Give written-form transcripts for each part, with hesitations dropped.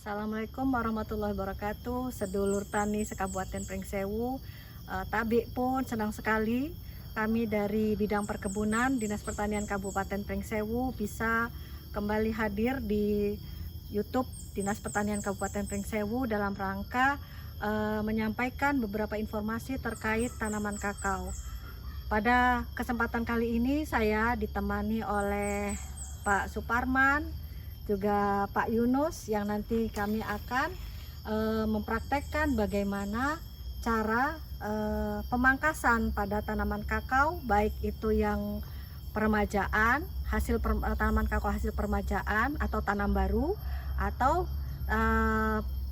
Assalamualaikum warahmatullahi wabarakatuh. Sedulur tani sekabupaten Pringsewu, Tabi pun senang sekali kami dari bidang perkebunan Dinas Pertanian Kabupaten Pringsewu bisa kembali hadir di YouTube Dinas Pertanian Kabupaten Pringsewu dalam rangka menyampaikan beberapa informasi terkait tanaman kakao. Pada kesempatan kali ini saya ditemani oleh Pak Suparman, juga Pak Yunus, yang nanti kami akan mempraktekkan bagaimana cara pemangkasan pada tanaman kakao, baik itu yang peremajaan, tanaman kakao hasil peremajaan atau tanam baru, atau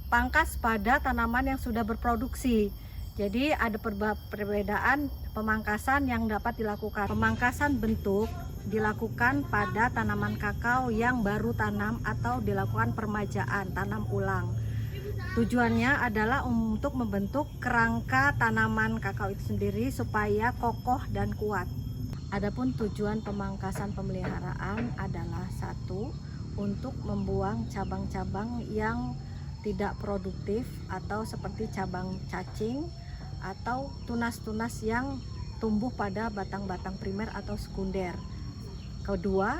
pangkas pada tanaman yang sudah berproduksi. Jadi ada perbedaan pemangkasan yang dapat dilakukan. Pemangkasan bentuk dilakukan pada tanaman kakao yang baru tanam atau dilakukan permajaan, tanam ulang. Tujuannya adalah untuk membentuk kerangka tanaman kakao itu sendiri supaya kokoh dan kuat. Adapun tujuan pemangkasan pemeliharaan adalah satu, untuk membuang cabang-cabang yang tidak produktif atau seperti cabang cacing atau tunas-tunas yang tumbuh pada batang-batang primer atau sekunder. Kedua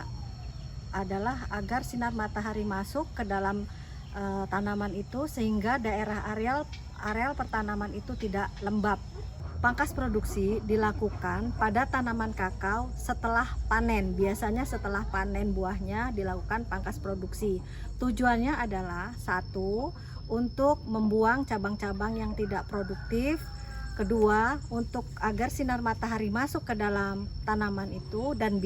adalah agar sinar matahari masuk ke dalam tanaman itu sehingga daerah areal pertanaman itu tidak lembab. Pangkas produksi dilakukan pada tanaman kakao setelah panen. Biasanya setelah panen buahnya dilakukan pangkas produksi. Tujuannya adalah satu, untuk membuang cabang-cabang yang tidak produktif. Kedua, untuk agar sinar matahari masuk ke dalam tanaman itu dan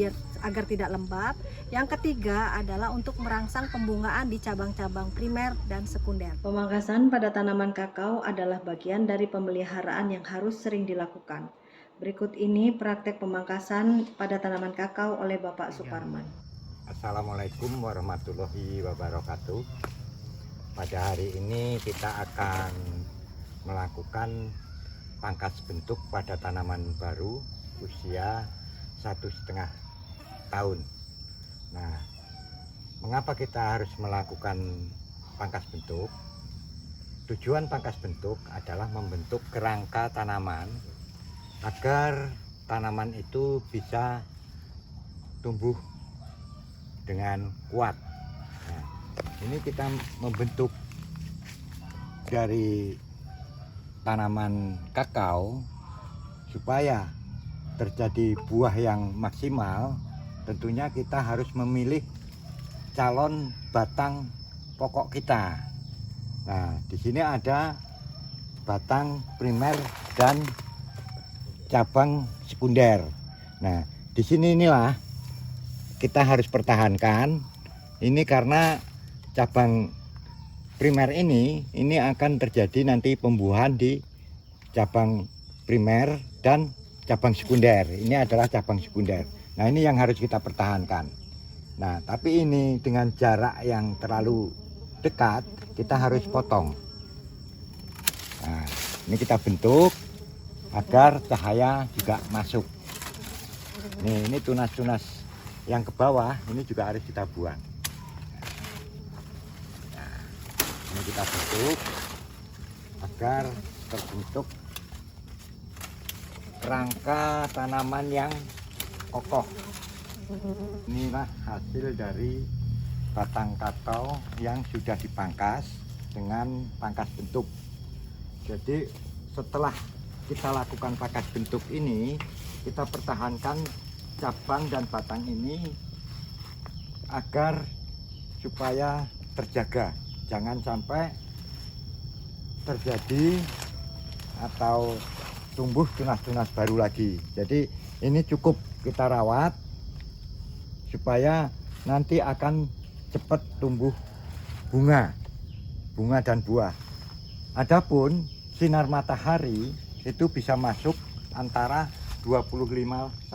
agar tidak lembab. Yang ketiga adalah untuk merangsang pembungaan di cabang-cabang primer dan sekunder. Pemangkasan pada tanaman kakao adalah bagian dari pemeliharaan yang harus sering dilakukan. Berikut ini praktek pemangkasan pada tanaman kakao oleh Bapak Suparman. Assalamualaikum warahmatullahi wabarakatuh. Pada hari ini kita akan melakukan pangkas bentuk pada tanaman baru usia 1,5 tahun. Nah, mengapa kita harus melakukan pangkas bentuk? Tujuan pangkas bentuk adalah membentuk kerangka tanaman agar tanaman itu bisa tumbuh dengan kuat. Nah, ini kita membentuk dari tanaman kakao supaya terjadi buah yang maksimal. Tentunya kita harus memilih calon batang pokok kita. Nah, di sini ada batang primer dan cabang sekunder. Nah, di sini inilah kita harus pertahankan. Ini karena cabang primer ini akan terjadi nanti pembuahan di cabang primer dan cabang sekunder. Ini adalah cabang sekunder. Nah, ini yang harus kita pertahankan. Nah, tapi ini dengan jarak yang terlalu dekat, kita harus potong. Nah, ini kita bentuk agar cahaya juga masuk. Ini tunas-tunas yang ke bawah ini juga harus kita buang. Ini kita bentuk agar terbentuk kerangka tanaman yang kokoh. Inilah hasil dari batang kakao yang sudah dipangkas dengan pangkas bentuk. Jadi setelah kita lakukan pangkas bentuk ini, kita pertahankan cabang dan batang ini agar supaya terjaga. Jangan sampai terjadi atau tumbuh tunas-tunas baru lagi. Jadi ini cukup kita rawat supaya nanti akan cepat tumbuh bunga dan buah. Adapun sinar matahari itu bisa masuk antara 25-40%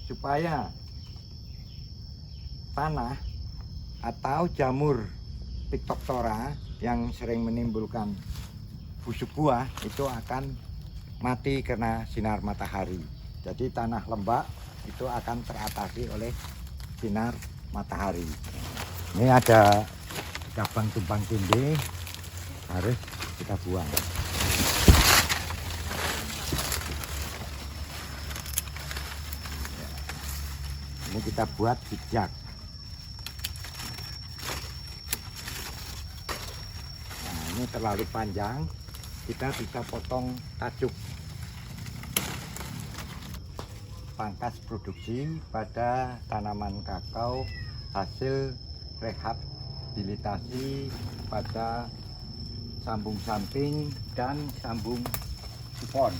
supaya tanah atau jamur Phytophthora yang sering menimbulkan busuk buah itu akan mati karena sinar matahari. Jadi tanah lembab itu akan teratasi oleh sinar matahari. Ini ada cabang tumpang tindih harus kita buang. Ini kita buat zigzag. Nah, ini terlalu panjang, kita bisa potong tajuk. Pangkas produksi pada tanaman kakao hasil rehabilitasi pada sambung samping dan sambung kupon.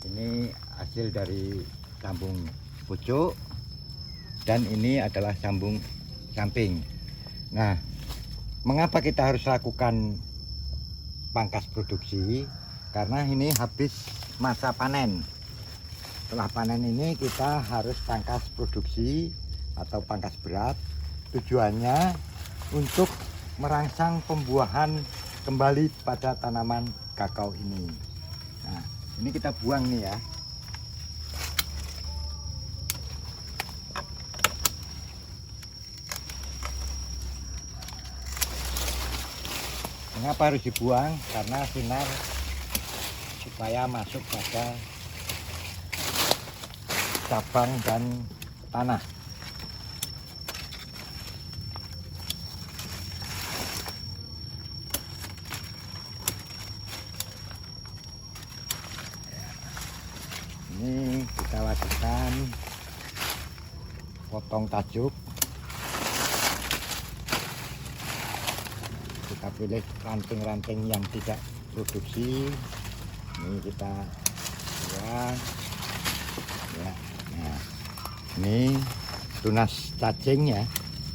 Ini hasil dari sambung pucuk dan ini adalah sambung samping. Nah, mengapa kita harus lakukan pangkas produksi? Karena ini habis masa panen. Setelah panen ini kita harus pangkas produksi atau pangkas berat. Tujuannya untuk merangsang pembuahan kembali pada tanaman kakao ini. Nah, ini kita buang nih ya. Mengapa harus dibuang? Karena sinar supaya masuk pada cabang dan tanah. Ini kita lakukan potong tajuk. Kita pilih ranting-ranting yang tidak produksi. Ini kita buang ya. Nah, ini tunas cacing ya,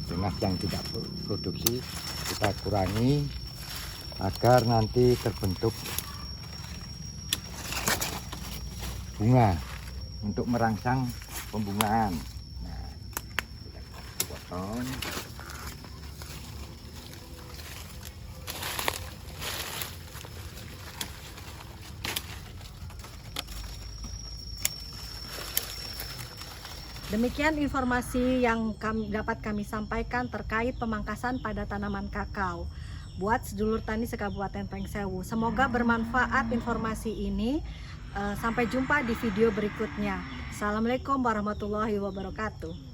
tunas yang tidak produksi kita kurangi agar nanti terbentuk bunga untuk merangsang pembungaan. Nah, kita potong. Demikian informasi yang dapat kami sampaikan terkait pemangkasan pada tanaman kakao buat sedulur tani se-Kabupaten Pringsewu. Semoga bermanfaat informasi ini. Sampai jumpa di video berikutnya. Assalamualaikum warahmatullahi wabarakatuh.